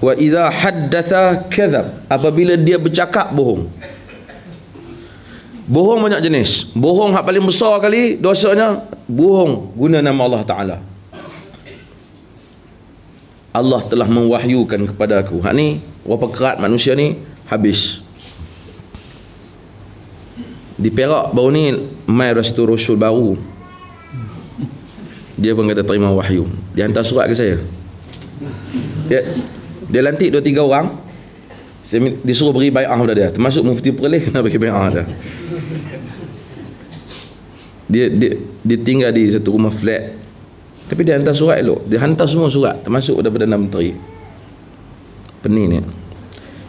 Wa idza haddatsa kadzab, apabila dia bercakap bohong. Bohong banyak jenis. Bohong hak paling besar kali dosanya bohong guna nama Allah Taala. Allah telah mewahyukan kepada aku. Hak ni berapa kerat manusia ni habis. Di Perak baru ni mai Rasul baru. Dia pun kata terima wahyu. Dia hantar surat ke saya. Dia lantik 2-3 orang. Dia suruh beri bai'ah pada dia. Termasuk Mufti Perlis kena bagi bai'ah dah. Dia tinggal di satu rumah flat. Tapi dia hantar surat elok. Dia hantar semua surat, termasuk daripada Perdana Menteri. Pening ni.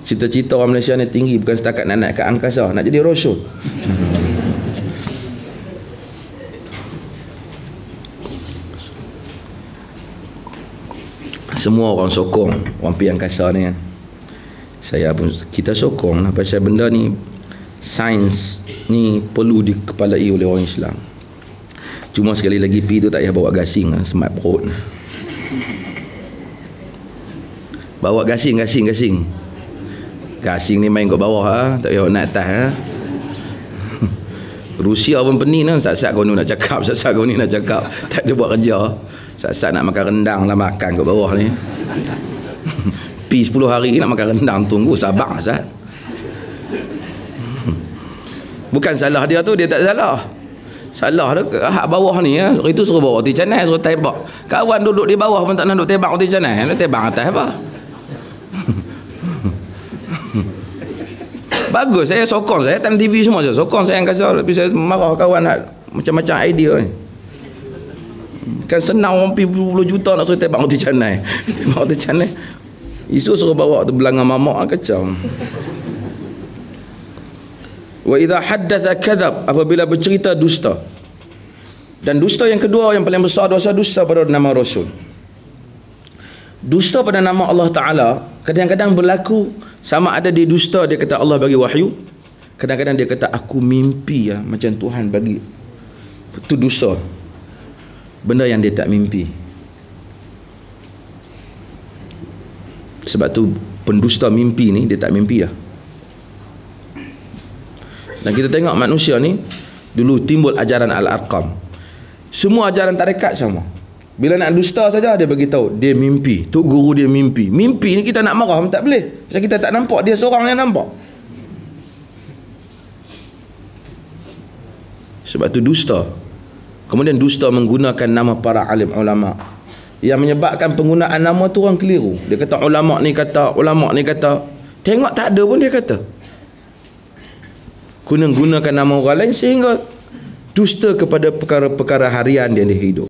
Cita-cita orang Malaysia ni tinggi, bukan setakat nak naik ke angkasa, nak jadi rosyul. Semua orang sokong orang pergi angkasa ni kan. Saya pun, kita sokong lah, pasal benda ni sains ni perlu dikepalai oleh orang Islam. Cuma sekali lagi pergi tu tak payah bawa gasing lah, semat perut. Bawa gasing ni main kat bawah lah, tak payah nak atas lah. Rusia pun pening lah, sat-sat kau ni nak cakap, tak ada buat kerja. Sat-sat nak makan rendang lah, makan kat bawah ni. Pi 10 hari nak makan rendang, tunggu sabar Sat. Bukan salah dia tu, dia tak salah. Salah tu hak bawah ni ya. Itu suruh bawa roti canai, suruh tembak. Kawan duduk di bawah pun tak nak duduk tembak roti canai, nak tembak atas apa? Bagus, saya sokong, saya time TV semua saya sokong saya angkasa, tapi saya marah kawan nak macam-macam idea ni. Kan senang orang pergi puluh juta nak suruh tembak roti canai. Tembak roti canai. Isu suruh bawa tu belanga mamak kacau. Wa idza haddatsa kadzab, apabila bercerita dusta. Dan dusta yang kedua yang paling besar dosa, dusta pada nama Rasul. Dusta pada nama Allah Taala kadang-kadang berlaku, sama ada dia dusta, dia kata Allah bagi wahyu, kadang-kadang dia kata aku mimpi ya, macam Tuhan bagi. Itu dusta. Benda yang dia tak mimpi. Sebab tu pendusta mimpi ni dia tak mimpi dah. Dan kita tengok manusia ni, dulu timbul ajaran Al-Arqam. Semua ajaran tarekat sama. Bila nak dusta saja dia bagi tahu dia mimpi. Tok guru dia mimpi. Mimpi ni kita nak marah pun tak boleh. Sebab kita tak nampak, dia seorang yang nampak. Sebab tu dusta. Kemudian dusta menggunakan nama para alim ulama. Yang menyebabkan penggunaan nama tu orang keliru. Dia kata ulama ni kata, ulama ni kata. Tengok tak ada pun dia kata. Gunakan nama orang lain sehingga dusta kepada perkara-perkara harian dia hidup.